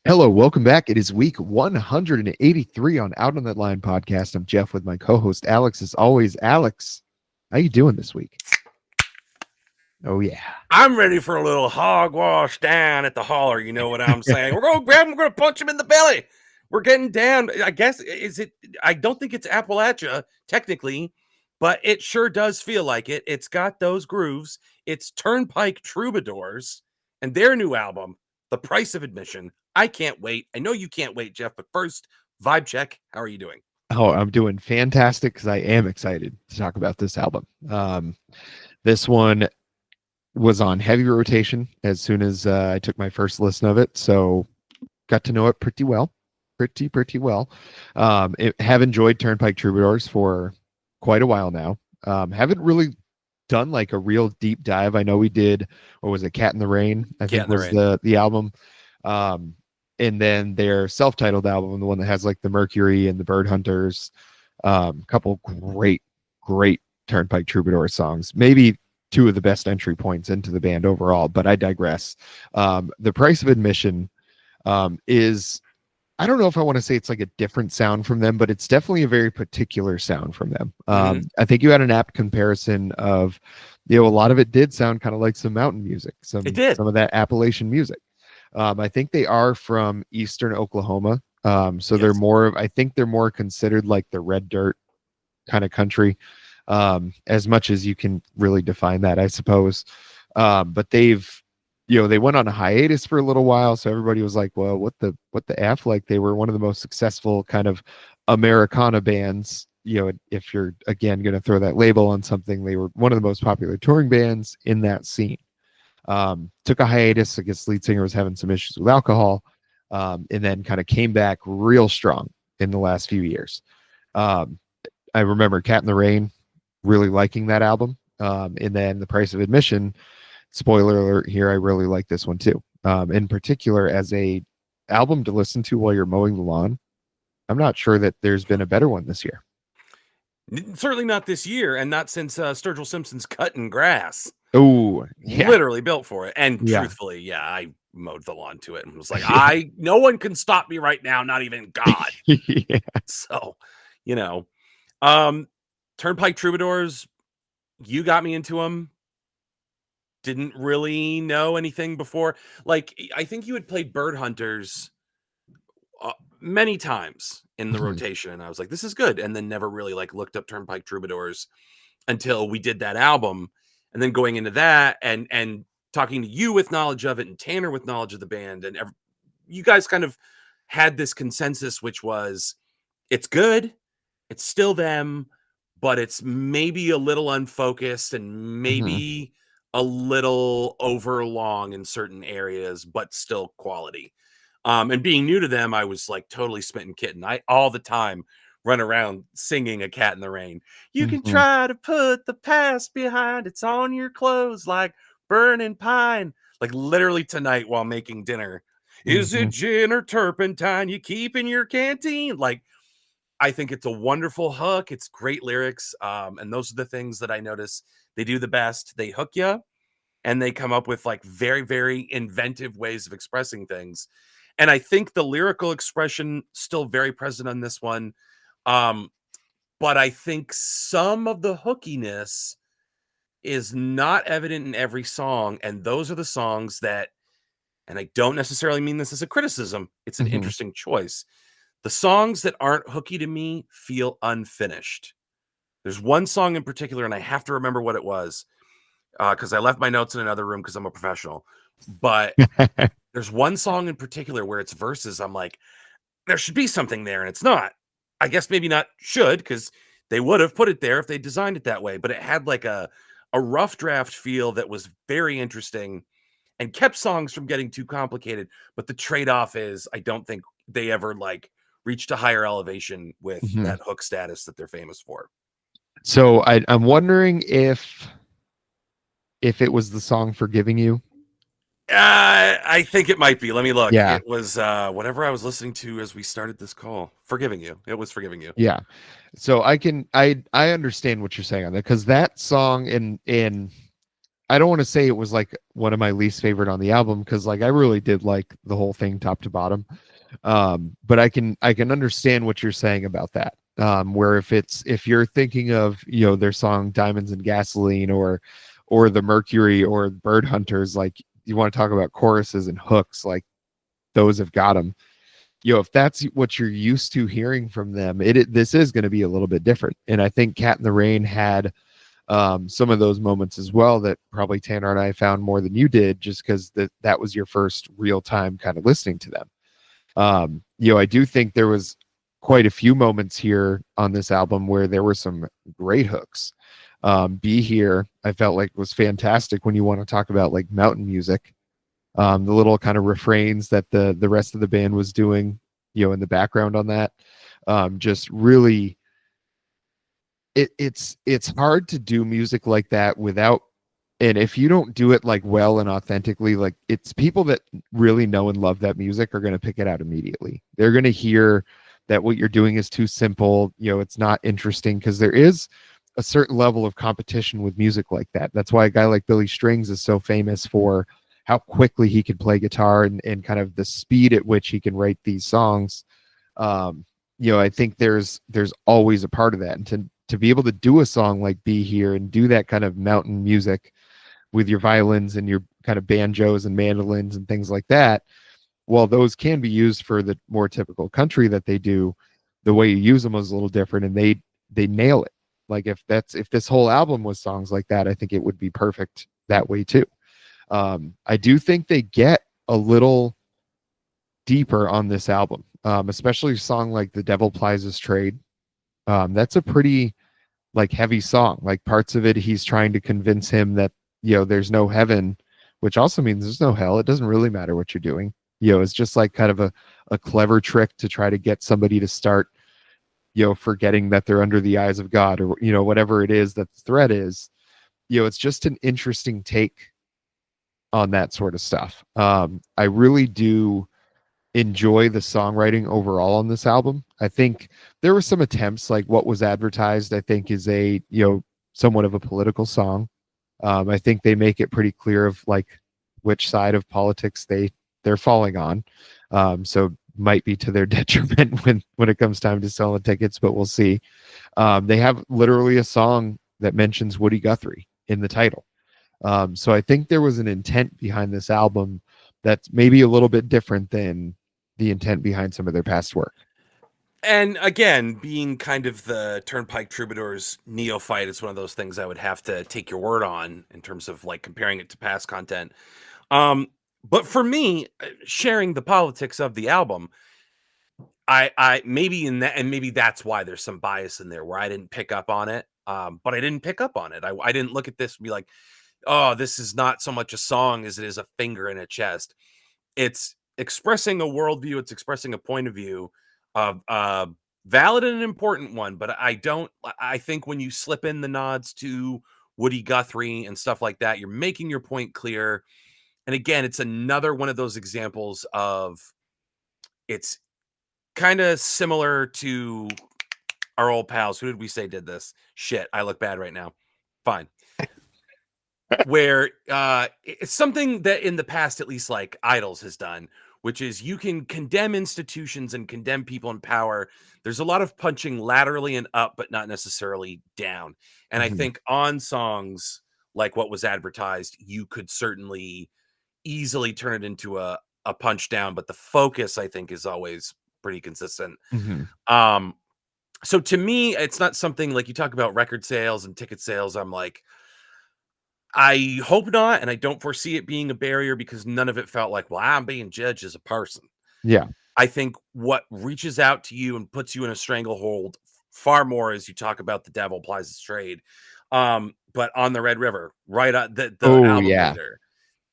Hello, welcome back. It is week 183 on Out on That Line podcast. I'm Jeff with my co-host Alex. As always, Alex, how you doing this week? Oh yeah. I'm ready for a little hogwash down at the holler. You know what I'm saying? We're going to grab him. We're going to punch him in the belly. We're getting down. I guess, is it? I don't think it's Appalachia, technically, but it sure does feel like it. It's got those grooves. It's Turnpike Troubadours and their new album, The Price of Admission. I can't wait. I know you can't wait, Jeff, but first, vibe check. How are you doing? Oh, I'm doing fantastic because I am excited to talk about this album. This one was on heavy rotation as soon as I took my first listen of it, so got to know it pretty well, pretty well. Have enjoyed Turnpike Troubadours for quite a while now. Haven't really done like a real deep dive. I know we did, what was it, Cat in the Rain, I think was the album. And then their self-titled album, the one that has like the Mercury and the Bird Hunters, couple great Turnpike Troubadour songs. Maybe two of the best entry points into the band overall, but I digress. The Price of Admission is, I don't know if I want to say it's like a different sound from them, but it's definitely a very particular sound from them. I think you had an apt comparison of, a lot of it did sound kind of like some mountain music, some of that Appalachian music. I think they are from Eastern Oklahoma. So yes, they're more, I think they're more considered like the red dirt kind of country, as much as you can really define that, I suppose. But they've, they went on a hiatus for a little while. So everybody was like, well, what the F? Like, they were one of the most successful kind of Americana bands. If you're, again, going to throw that label on something, they were one of the most popular touring bands in that scene. Took a hiatus. I guess lead singer was having some issues with alcohol, and then kind of came back real strong in the last few years. I remember Cat in the Rain, really liking that album. And then The Price of Admission, spoiler alert here, I really like this one too. In particular, as a album to listen to while you're mowing the lawn. I'm not sure that there's been a better one this year. Certainly not this year, and not since Sturgill Simpson's Cutting Grass. Oh, yeah. Literally built for it. And truthfully, I mowed the lawn to it and was like, no one can stop me right now, not even God. Yeah. So, Turnpike Troubadours, you got me into them. Didn't really know anything before. Like, I think you had played Bird Hunters many times in the rotation, and I was like, this is good. And then never really like looked up Turnpike Troubadours until we did that album. And then going into that and talking to you with knowledge of it and Tanner with knowledge of the band, and you guys kind of had this consensus, which was it's good, it's still them, but it's maybe a little unfocused and maybe a little overlong in certain areas, but still quality. And being new to them, I was like totally smitten kitten. I all the time run around singing A Cat in the Rain. You can try to put the past behind, it's on your clothes like burning pine. Like literally tonight while making dinner. Is it gin or turpentine you keep in your canteen? Like, I think it's a wonderful hook. It's great lyrics. And those are the things that I notice they do the best. They hook you and they come up with like very, very inventive ways of expressing things. And I think the lyrical expression still very present on this one. But I think some of the hookiness is not evident in every song. And those are the songs that, and I don't necessarily mean this as a criticism, it's an interesting choice. The songs that aren't hooky to me feel unfinished. There's one song in particular, and I have to remember what it was because I left my notes in another room because I'm a professional. But there's one song in particular where it's verses. I'm like, there should be something there, and it's not. I guess maybe not should, because they would have put it there if they designed it that way. But it had like a rough draft feel that was very interesting and kept songs from getting too complicated. But the trade-off is I don't think they ever like reached a higher elevation with that hook status that they're famous for. So I'm wondering if it was the song Forgiving You. I think it might be. Let me look. Yeah. It was whatever I was listening to as we started this call. Forgiving You. It was Forgiving You. Yeah. So I understand what you're saying on that, because that song in I don't want to say it was like one of my least favorite on the album, because like I really did like the whole thing top to bottom. But I can understand what you're saying about that. Where if you're thinking of, their song Diamonds and Gasoline, or the Mercury or Bird Hunters, like you want to talk about choruses and hooks, like those have got them. If that's what you're used to hearing from them, this is going to be a little bit different. And I think Cat in the Rain had some of those moments as well, that probably Tanner and I found more than you did, just because that was your first real time kind of listening to them. I do think there was quite a few moments here on this album where there were some great hooks. Be Here, I felt like was fantastic when you want to talk about like mountain music. The little kind of refrains that the rest of the band was doing, in the background on that, just really, it's hard to do music like that without, and if you don't do it like well and authentically, like it's people that really know and love that music are going to pick it out immediately. They're going to hear that what you're doing is too simple, it's not interesting, because there is a certain level of competition with music like that. That's why a guy like Billy Strings is so famous for how quickly he can play guitar, and kind of the speed at which he can write these songs. um I think there's always a part of that, and to be able to do a song like Be Here and do that kind of mountain music with your violins and your kind of banjos and mandolins and things like that, while those can be used for the more typical country that they do, the way you use them is a little different, and they nail it. Like if this whole album was songs like that, I think it would be perfect that way too. I do think they get a little deeper on this album, especially a song like The Devil Plies His Trade. That's a pretty like heavy song. Like parts of it, he's trying to convince him that, there's no heaven, which also means there's no hell. It doesn't really matter what you're doing. It's just like kind of a clever trick to try to get somebody to start, forgetting that they're under the eyes of God, or, whatever it is that the threat is. It's just an interesting take on that sort of stuff. I really do enjoy the songwriting overall on this album. I think there were some attempts, like What Was Advertised, I think is a, somewhat of a political song. I think they make it pretty clear of like which side of politics they're falling on. So might be to their detriment when it comes time to sell the tickets, but we'll see. They have literally a song that mentions Woody Guthrie in the title. So I think there was an intent behind this album that's maybe a little bit different than the intent behind some of their past work. And again, being kind of the Turnpike Troubadours neophyte, it's one of those things I would have to take your word on in terms of like comparing it to past content. Um, but for me, sharing the politics of the album, I maybe in that, and maybe that's why there's some bias in there where I didn't pick up on it. But I didn't pick up on it. I didn't look at this and be like, oh, this is not so much a song as it is a finger in a chest. It's expressing a worldview, it's expressing a point of view of valid and an important one. But I think when you slip in the nods to Woody Guthrie and stuff like that, you're making your point clear. And again, it's another one of those examples of it's kind of similar to our old pals. Who did we say did this? Shit, I look bad right now. Fine. Where it's something that in the past, at least like Idols has done, which is you can condemn institutions and condemn people in power. There's a lot of punching laterally and up, but not necessarily down. And I Mhm. think on songs like What Was Advertised, you could certainly easily turn it into a punch down, but the focus I think is always pretty consistent. Mhm. Um, so to me, it's not something like you talk about record sales and ticket sales. I'm like, I hope not, and I don't foresee it being a barrier because none of it felt like, well, I'm being judged as a person. Yeah. I think what reaches out to you and puts you in a stranglehold far more as you talk about The Devil Plies His Trade. But On the Red River, right on the Oh album yeah. leader.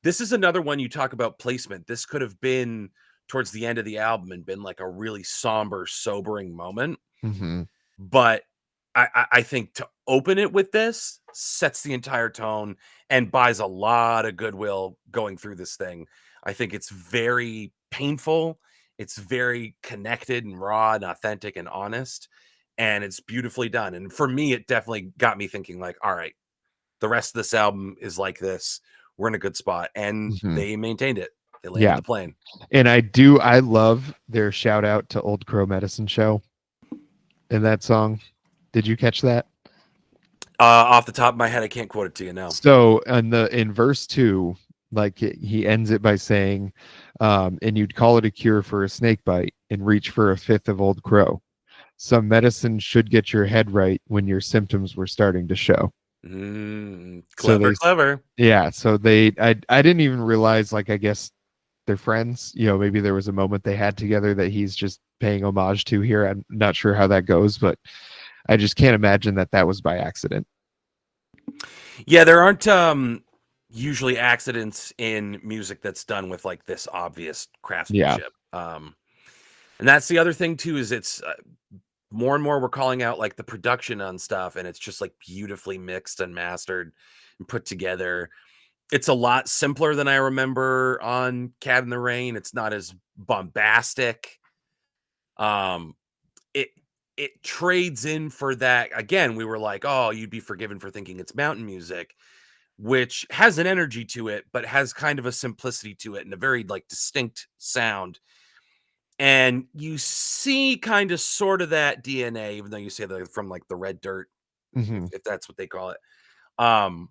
This is another one you talk about placement. This could have been towards the end of the album and been like a really somber, sobering moment. Mhm. But I think to open it with this sets the entire tone and buys a lot of goodwill going through this thing. I think it's very painful. It's very connected and raw and authentic and honest. And it's beautifully done. And for me, it definitely got me thinking, like, all right, the rest of this album is like this. We're in a good spot. And Mhm. they maintained it. They landed Yeah. the plane. And I love their shout out to Old Crow Medicine Show in that song. Did you catch that? Off the top of my head, I can't quote it to you now. So in verse 2, like he ends it by saying, and you'd call it a cure for a snake bite and reach for a fifth of Old Crow. Some medicine should get your head right when your symptoms were starting to show. So Clever, clever. yeah, so I didn't even realize, like, I guess they're friends. Maybe there was a moment they had together that he's just paying homage to here. I'm not sure how that goes, but I just can't imagine that was by accident. Yeah, there aren't usually accidents in music that's done with like this obvious Yeah. craftsmanship. And that's the other thing too, is it's more and more we're calling out like the production on stuff, and it's just like beautifully mixed and mastered and put together. It's a lot simpler than I remember on Cat in the Rain. It's not as bombastic. Um, it it trades in for that. Again, we were like, oh, you'd be forgiven for thinking it's mountain music, which has an energy to it, but has kind of a simplicity to it and a very like distinct sound. And you see kind of sort of that DNA, even though you say they're from like the red dirt, Hmm. if that's what they call it. Um,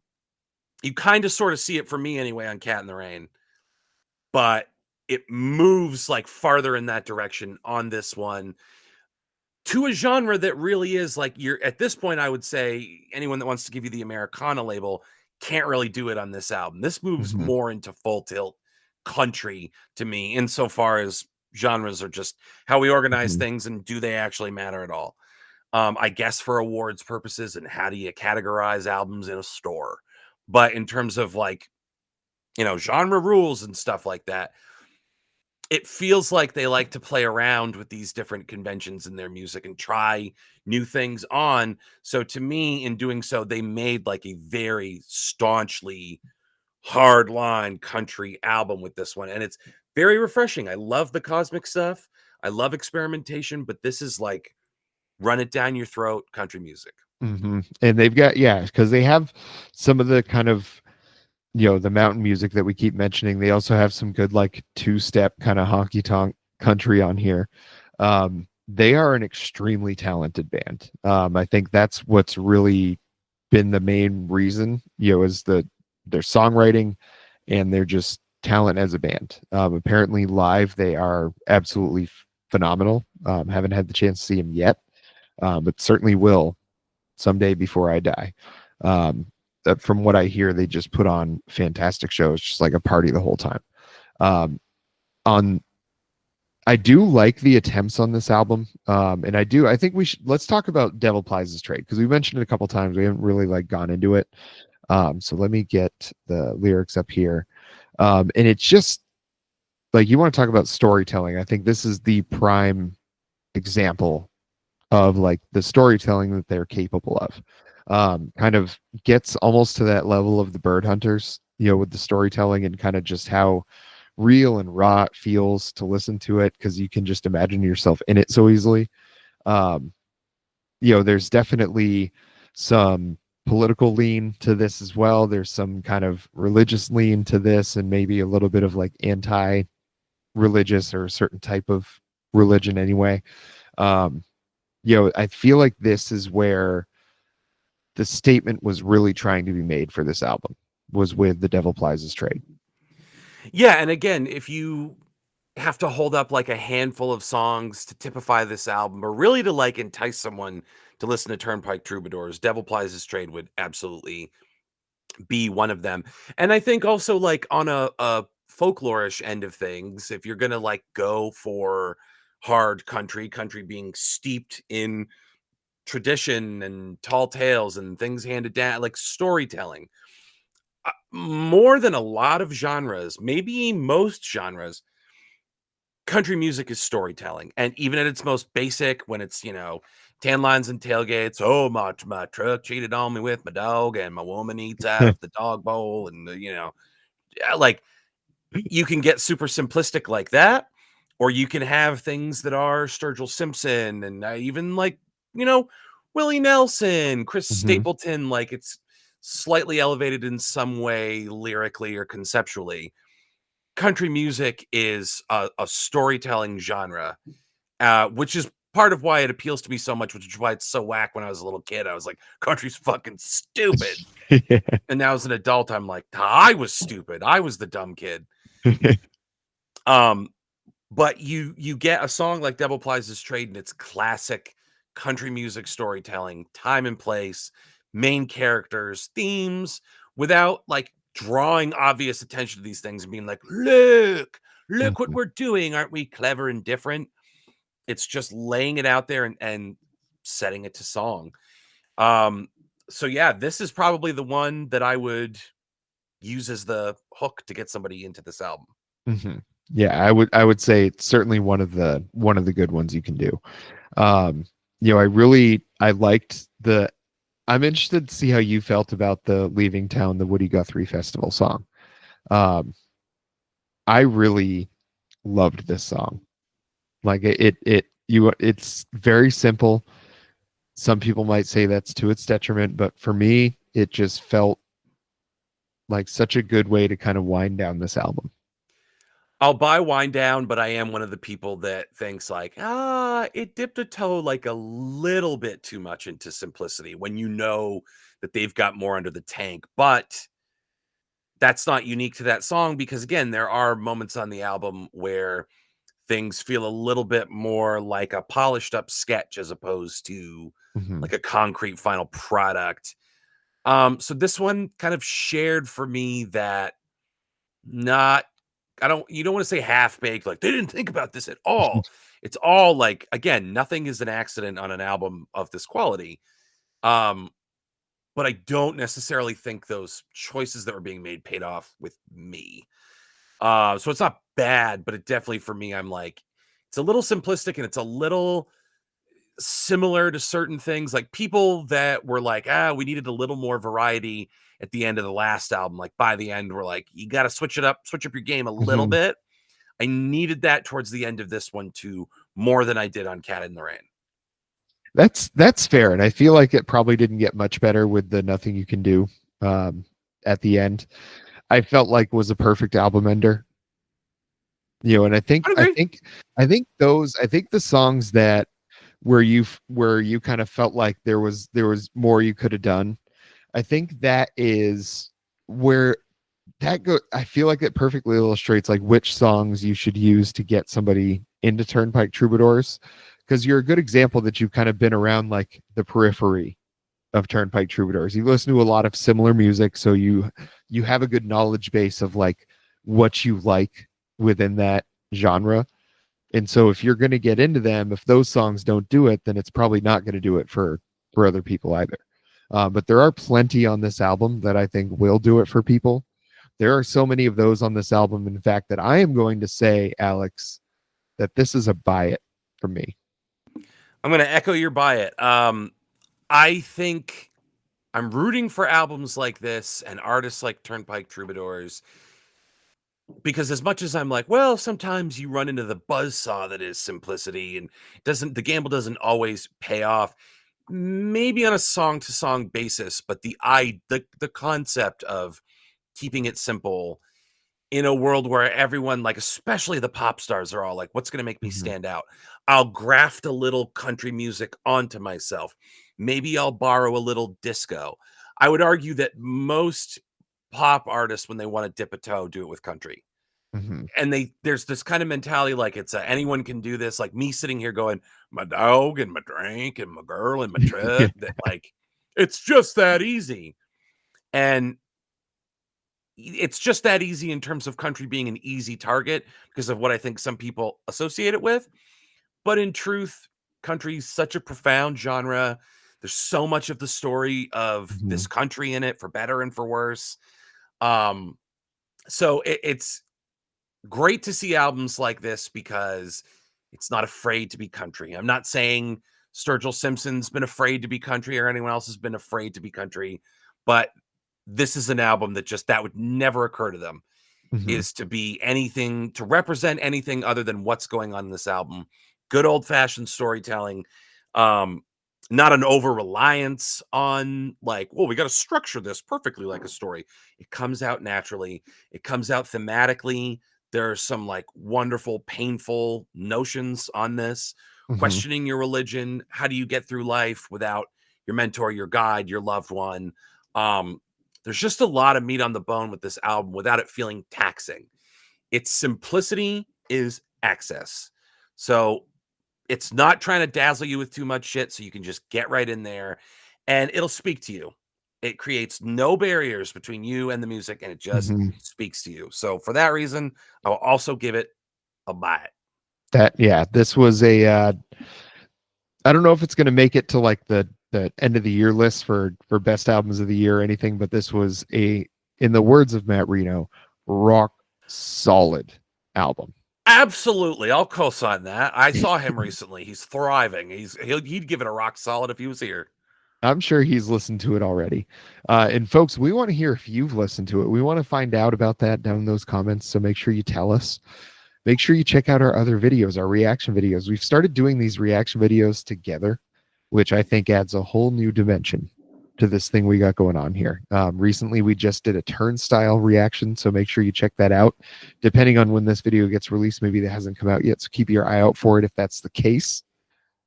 you kind of sort of see it for me anyway on Cat in the Rain, but it moves like farther in that direction on this one to a genre that really is like, you're at this point, I would say anyone that wants to give you the Americana label can't really do it on this album. This moves Hmm. more into full tilt country to me, insofar as genres are just how we organize Hmm. things and do they actually matter at all. I guess for awards purposes and how do you categorize albums in a store. But in terms of like, genre rules and stuff like that, it feels like they like to play around with these different conventions in their music and try new things on. So to me, in doing so, they made like a very staunchly hardline country album with this one. And it's very refreshing. I love the cosmic stuff. I love experimentation, but this is like run it down your throat country music. Hmm. And they've got, yeah, because they have some of the kind of, the mountain music that we keep mentioning. They also have some good, like, two-step kind of honky tonk country on here. They are an extremely talented band. I think that's what's really been the main reason, is their songwriting and their just talent as a band. Apparently live they are absolutely phenomenal. Haven't had the chance to see them yet, but certainly will someday before I die. From what I hear, they just put on fantastic shows, just like a party the whole time. Um, on I do like the attempts on this album, and I think let's talk about Devil Plies His Trade, because we mentioned it a couple times. We haven't really like gone into it. So let me get the lyrics up here. And it's just like, you want to talk about storytelling. I think this is the prime example of like the storytelling that they're capable of. Kind of gets almost to that level of the Bird Hunters, with the storytelling and kind of just how real and raw it feels to listen to it, because you can just imagine yourself in it so easily. Um, there's definitely some political lean to this as well. There's some kind of religious lean to this, and maybe a little bit of like anti-religious or a certain type of religion anyway. Um, I feel like this is where the statement was really trying to be made for this album, was with The Devil Plies His Trade. Yeah, and again, if you have to hold up like a handful of songs to typify this album, or really to like entice someone to listen to Turnpike Troubadours, Devil Plies His Trade would absolutely be one of them. And I think also like on a folklorish end of things, if you're gonna like go for hard country being steeped in tradition and tall tales and things handed down, like storytelling, more than a lot of genres, maybe most genres, country music is storytelling. And even at its most basic, when it's, tan lines and tailgates, oh, my truck cheated on me with my dog, and my woman eats out of the dog bowl, and, yeah, like, you can get super simplistic like that, or you can have things that are Sturgill Simpson and even like, you know, Willie Nelson, Chris Hmm. Stapleton. Like, it's slightly elevated in some way lyrically or conceptually. Country music is a storytelling genre, which is part of why it appeals to me so much, which is why it's so whack. When I was a little kid, I was like, country's fucking stupid. Yeah. And now as an adult, I'm like, I was stupid. I was the dumb kid. But you get a song like Devil Plies His Trade, and it's classic country music storytelling, time and place, main characters, themes, without like drawing obvious attention to these things and being like, look what Mhm. we're doing. Aren't we clever and different? It's just laying it out there and setting it to song. Um, so yeah, this is probably the one that I would use as the hook to get somebody into this album. Mhm. Yeah, I would say it's certainly one of the good ones you can do. Um, I liked the. I'm interested to see how you felt about the Leaving Town, the Woody Guthrie Festival song. Um, I really loved this song. Like it's very simple. Some people might say that's to its detriment, but for me, it just felt like such a good way to kind of wind down this album. I'll buy Wind Down, but I am one of the people that thinks like, it dipped a toe like a little bit too much into simplicity when you know that they've got more under the tank. But that's not unique to that song because again, there are moments on the album where things feel a little bit more like a polished up sketch as opposed to Mhm. like a concrete final product. So this one kind of shared for me that not I don't you don't want to say half baked, like they didn't think about this at all. It's all like again, nothing is an accident on an album of this quality. Um, but I don't necessarily think those choices that were being made paid off with me. So it's not bad, but it definitely for me, I'm like, it's a little simplistic and it's a little similar to certain things. Like people that were like, we needed a little more variety at the end of the last album. Like by the end, we're like, you got to switch up your game a little Mhm. bit. I needed that towards the end of this one too, more than I did on Cat in the Rain. That's fair, and I feel like it probably didn't get much better with the Nothing You Can Do um, at the end. I felt like was a perfect album ender. And I think I I agree. think I think the songs that where you kind of felt like there was more you could have done. I think that is where that go. I feel like it perfectly illustrates like which songs you should use to get somebody into Turnpike Troubadours, because you're a good example that you've kind of been around like the periphery of Turnpike Troubadours. You listen to a lot of similar music, so you have a good knowledge base of like what you like within that genre. And so if you're going to get into them, if those songs don't do it, then it's probably not going to do it for other people either. But there are plenty on this album that I think will do it for people. There are so many of those on this album, in fact, that I am going to say, Alex, that this is a buy it for me. I'm going to echo your buy it. I think I'm rooting for albums like this and artists like Turnpike Troubadours because as much as I'm like, well, sometimes you run into the buzzsaw that is simplicity and the gamble doesn't always pay off. Maybe on a song to song basis, but the concept of keeping it simple in a world where everyone, like especially the pop stars, are all like, what's going to make me Mhm. stand out? I'll graft a little country music onto myself. Maybe I'll borrow a little disco. I would argue that most pop artists, when they want to dip a toe, do it with country. Mhm. And there's this kind of mentality like it's anyone can do this. Like me sitting here going, my dog and my drink and my girl and my truck. That like it's just that easy. And it's just that easy in terms of country being an easy target because of what I think some people associate it with. But in truth, country is such a profound genre. There's so much of the story of this Mhm. country in it, for better and for worse. Um, so it's great to see albums like this because it's not afraid to be country. I'm not saying Sturgill Simpson's been afraid to be country or anyone else has been afraid to be country, but this is an album that would never occur to them Mhm. is to be anything to represent anything other than what's going on in this album. Good old fashioned storytelling. Um, not an over reliance on like, well, we got to structure this perfectly like a story. It comes out naturally, it comes out thematically. There are some like wonderful, painful notions on this, Hmm. questioning your religion. How do you get through life without your mentor, your guide, your loved one? Um, there's just a lot of meat on the bone with this album without it feeling taxing. Its simplicity is access. So it's not trying to dazzle you with too much shit, so you can just get right in there and it'll speak to you. It creates no barriers between you and the music, and it just Hmm. speaks to you. So for that reason, I'll also give it a buy it. That, yeah, this was a I don't know if it's going to make it to like the end of the year list for best albums of the year or anything, but this was a, in the words of Matt Reno, rock solid album. Absolutely. I'll co-sign that. I saw him recently. He's thriving. He'd give it a rock solid if he was here. I'm sure he's listened to it already. And folks, we want to hear if you've listened to it. We want to find out about that down in those comments. So make sure you tell us. Make sure you check out our other videos, our reaction videos. We've started doing these reaction videos together, which I think adds a whole new dimension to this thing we got going on here. Recently, we just did a Turnstile reaction, so make sure you check that out. Depending on when this video gets released, maybe that hasn't come out yet, so keep your eye out for it if that's the case.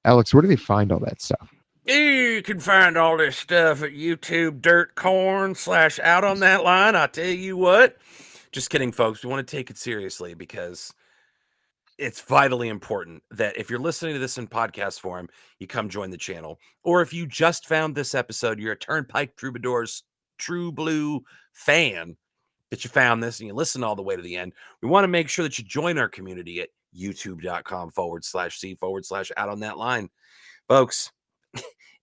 Alex, where do they find all that stuff? You can find all this stuff at YouTube Dirt Corn / Out on That Line. I tell you what. Just kidding, folks. We want to take it seriously because it's vitally important that if you're listening to this in podcast form, you come join the channel. Or if you just found this episode, you're a Turnpike Troubadours True Blue fan, that you found this and you listen all the way to the end. We want to make sure that you join our community at youtube.com/C/ Out on That Line. Folks,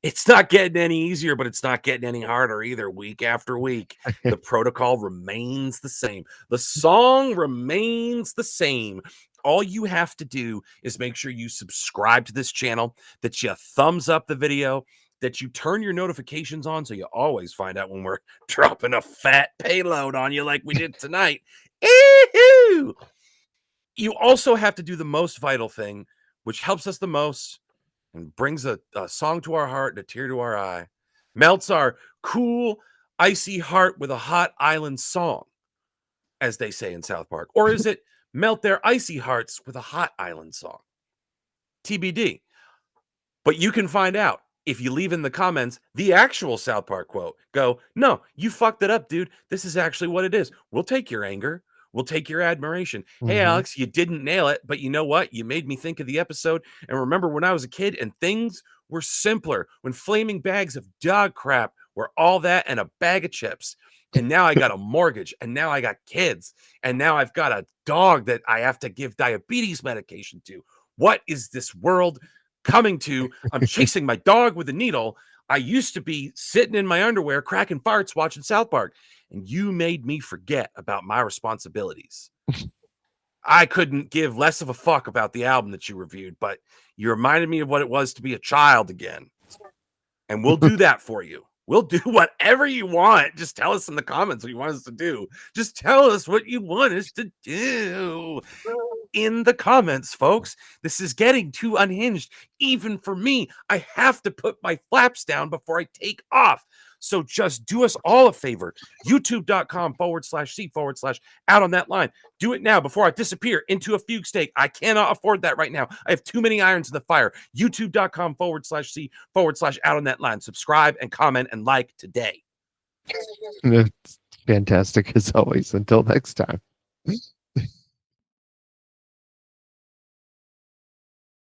it's not getting any easier, but it's not getting any harder either. Week after week, the protocol remains the same. The song remains the same. All you have to do is make sure you subscribe to this channel, that you thumbs up the video, that you turn your notifications on so you always find out when we're dropping a fat payload on you like we did tonight. Eehoo! You also have to do the most vital thing, which helps us the most and brings a song to our heart and a tear to our eye, melts our cool, icy heart with a hot island song, as they say in South Park. Or is it melt their icy hearts with a hot island song? TBD. But you can find out if you leave in the comments the actual South Park quote. Go, no, you fucked it up, dude. This is actually what it is. We'll take your anger. We'll take your admiration. Hey, Mm-hmm. Alex, you didn't nail it, but you know what? You made me think of the episode and remember when I was a kid and things were simpler, when flaming bags of dog crap were all that and a bag of chips. And now I got a mortgage and now I got kids and now I've got a dog that I have to give diabetes medication to. What is this world coming to? I'm chasing my dog with a needle. I used to be sitting in my underwear, cracking farts, watching South Park, and you made me forget about my responsibilities. I couldn't give less of a fuck about the album that you reviewed, but you reminded me of what it was to be a child again. And we'll do that for you. We'll do whatever you want. Just tell us in the comments what you want us to do. Just tell us what you want us to do in the comments, folks. This is getting too unhinged, even for me. I have to put my flaps down before I take off. So just do us all a favor. YouTube.com/C/ Out on That Line. Do it now before I disappear into a fugue state. I cannot afford that right now. I have too many irons in the fire. YouTube.com/C/ Out on That Line. Subscribe and comment and like today. It's fantastic as always. Until next time.